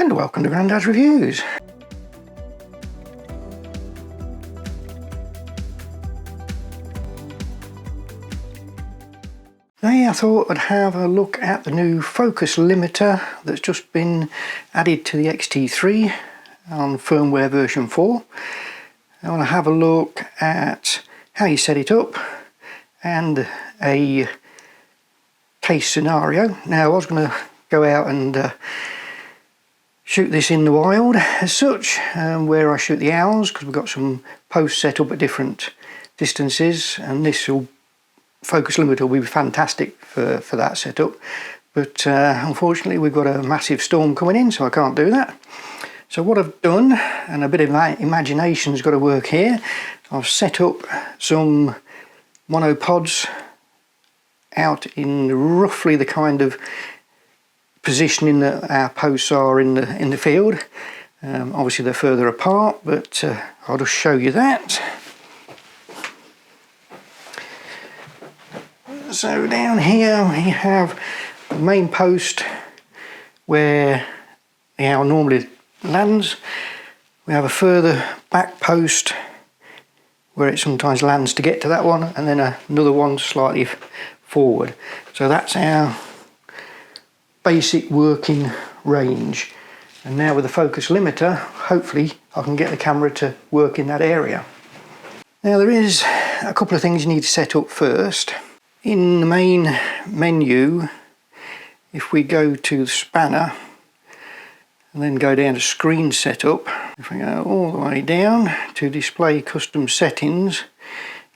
and welcome to Grandad's Reviews. Today I thought I'd have a look at the new Focus Limiter that's just been added to the X-T3 on firmware version 4. I want to have a look at how you set it up and a case scenario. Now I was going to go out and shoot this in the wild as such, where I shoot the owls, because we've got some posts set up at different distances, and this Focus Limiter will be fantastic for that setup, but unfortunately we've got a massive storm coming in, so I can't do that. So what I've done, and a bit of imagination's got to work here, I've set up some monopods out in roughly the kind of positioning that our posts are in the field. Obviously they're further apart, but I'll just show you that. So down here we have the main post where the owl normally lands. We have a further back post where it sometimes lands to get to that one, and then another one slightly forward. So that's our basic working range, and now with the Focus Limiter hopefully I can get the camera to work in that area. Now there is a couple of things you need to set up first. In the main menu, if we go to the spanner and then go down to screen setup, if we go all the way down to display custom settings,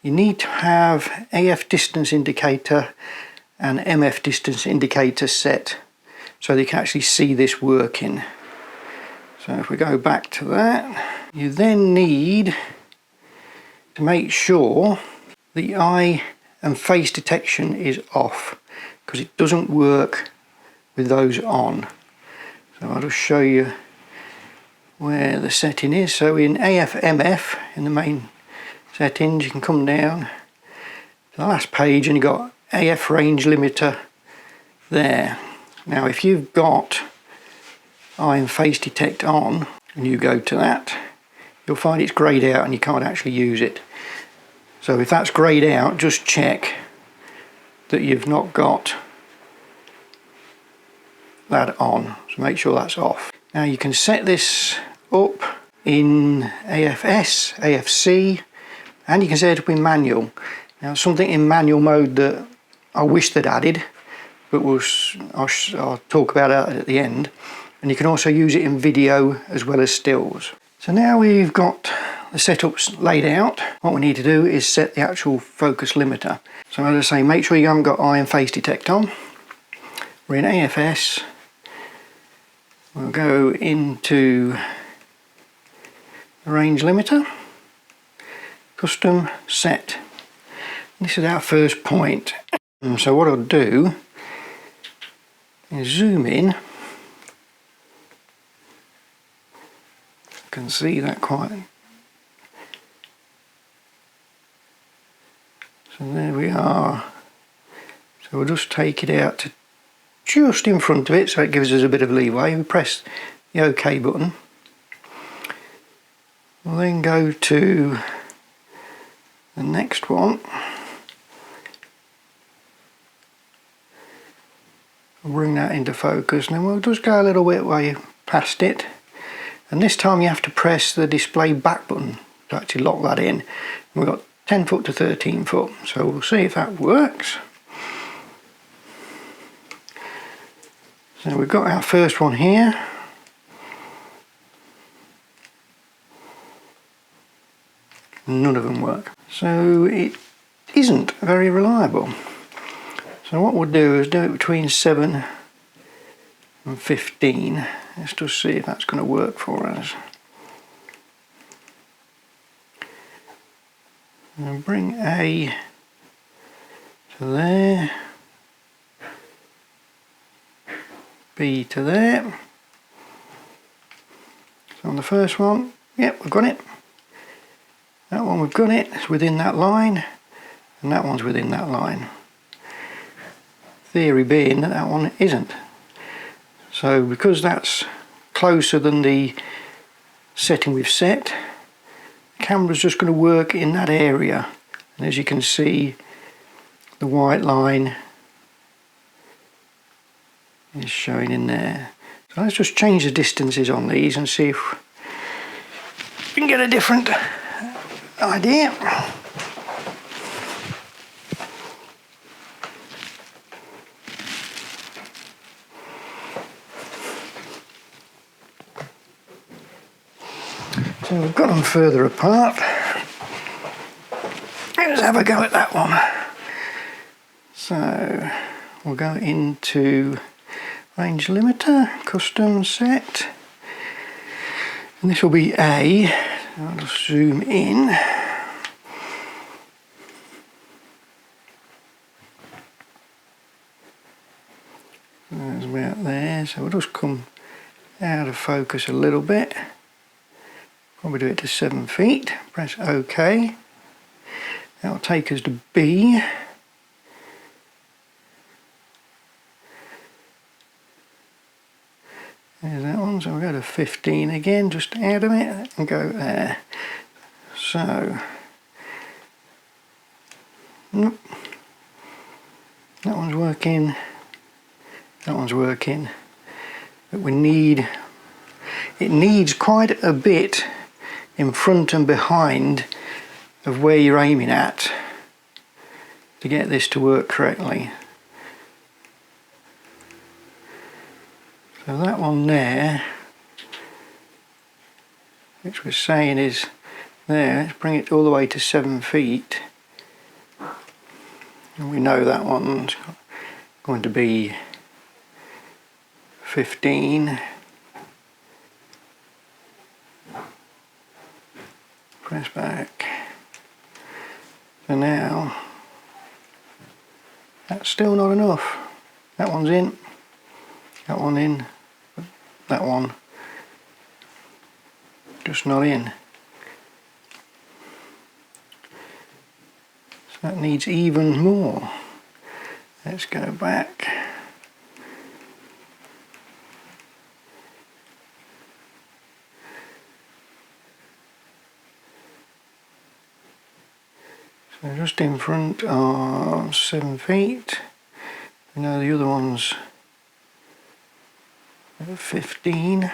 you need to have AF distance indicator and MF distance indicator set, so that you can actually see this working. So if we go back to that, you then need to make sure the eye and face detection is off, because it doesn't work with those on. So I'll just show you where the setting is. So in AF/MF, in the main settings, you can come down to the last page and you've got AF range limiter there. Now if you've got eye and face detect on and you go to that, you'll find it's greyed out and you can't actually use it. So if that's greyed out, just check that you've not got that on, so make sure that's off. Now you can set this up in AFS, AFC, and you can set it up in manual. Now something in manual mode that I wish they'd added, but I'll talk about that at the end. And you can also use it in video as well as stills. So now we've got the setups laid out, what we need to do is set the actual Focus Limiter. So as I say, make sure you haven't got eye and face detect on. We're in AFS. We'll go into the range limiter, custom set. This is our first point. And so what I'll do is zoom in. I can see that quite. So there we are. So we'll just take it out to just in front of it, so it gives us a bit of leeway. We press the OK button. We'll then go to the next one. We'll bring that into focus, and then we'll just go a little bit way past it. And this time you have to press the display back button to actually lock that in. And we've got 10 foot to 13 foot, so we'll see if that works. So we've got our first one here. None of them work. So it isn't very reliable. So what we'll do is do it between 7 and 15. Let's just see if that's going to work for us. And bring A to there, B to there. So on the first one, yep, we've got it. That one we've got it, it's within that line, and that one's within that line. Theory being that that one isn't. So because that's closer than the setting we've set, the camera's just going to work in that area, and as you can see, the white line is showing in there. So let's just change the distances on these and see if we can get a different idea. So we've got them further apart. Let's have a go at that one. So we'll go into range limiter, custom set, and this will be A. I'll just zoom in. There's about there, so we'll just come out of focus a little bit. Probably do it to 7 feet, press OK. That'll take us to B. There's that one, so we'll go to 15 again, just out of it and go there. So, nope. That one's working, that one's working, but it needs quite a bit in front and behind of where you're aiming at to get this to work correctly. So that one there, which we're saying is there, let's bring it all the way to 7 feet. And we know that one's going to be 15. Press back. So now, that's still not enough. That one's in, that one in, that one just not in. So that needs even more. Let's go back. So just in front of 7 feet. We know the other one's 15.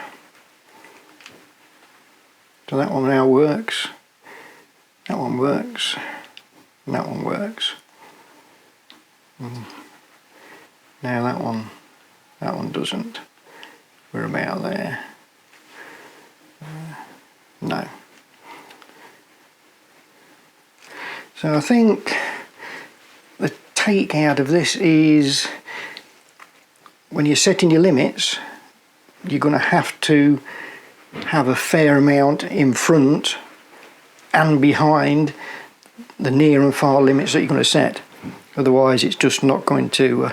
So that one now works. That one works. And that one works. Now that one doesn't. We're about there. No. So I think the take out of this is when you're setting your limits, you're going to have a fair amount in front and behind the near and far limits that you're going to set. Otherwise it's just not going to,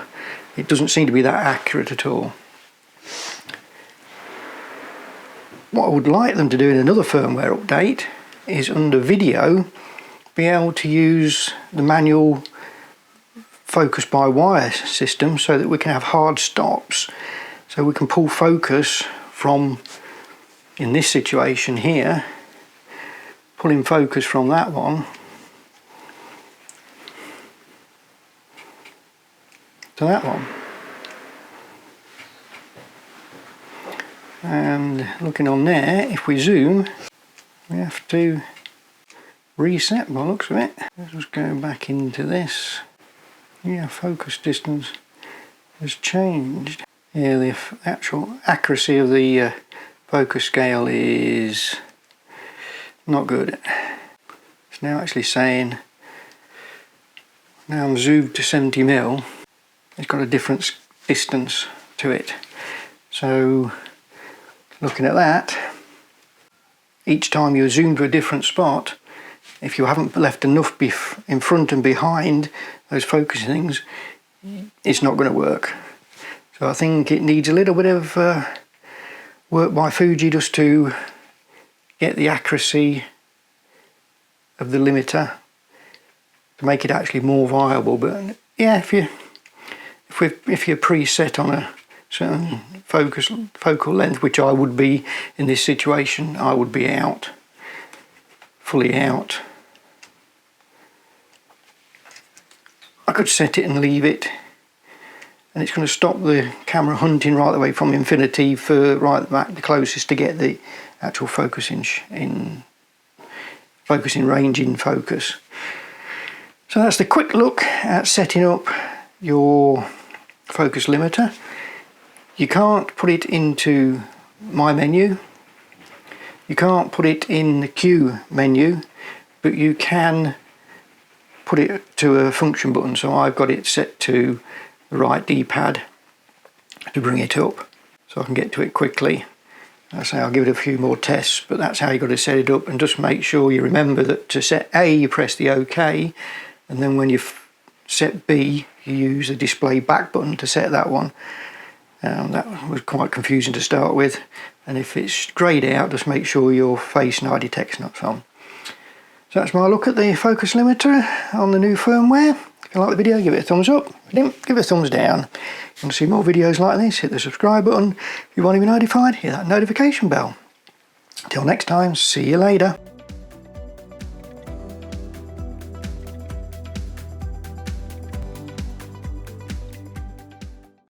it doesn't seem to be that accurate at all. What I would like them to do in another firmware update is under video be able to use the manual focus by wire system so that we can have hard stops, so we can pull focus from, in this situation here, pulling focus from that one to that one. And looking on there, if we zoom, we have to reset by the looks of it. Let's just go back into this. Yeah, focus distance has changed. Yeah, the actual accuracy of the focus scale is not good. It's now actually saying, now I'm zoomed to 70mm, it's got a different distance to it. So looking at that, each time you zoom to a different spot, if you haven't left enough in front and behind those focus things, it's not going to work. So I think it needs a little bit of work by Fuji just to get the accuracy of the limiter to make it actually more viable. But yeah, if you're preset on a certain focal length, which I would be in this situation. I would be out, fully out. I could set it and leave it, and it's going to stop the camera hunting right away from infinity for right back the closest to get the actual focusing range in focus. So that's the quick look at setting up your focus limiter. You can't put it into my menu, you can't put it in the Q menu, but you can put it to a function button. So I've got it set to the right D-pad to bring it up so I can get to it quickly. I say I'll give it a few more tests, but that's how you've got to set it up. And just make sure you remember that to set A you press the OK, and then when you set B you use the display back button to set that one. That was quite confusing to start with, and if it's greyed out just make sure your face and eye detect's not on. So that's my look at the focus limiter on the new firmware. If you like the video, give it a thumbs up. If you didn't, give it a thumbs down. If you want to see more videos like this, hit the subscribe button. If you want to be notified, hit that notification bell. Until next time, see you later.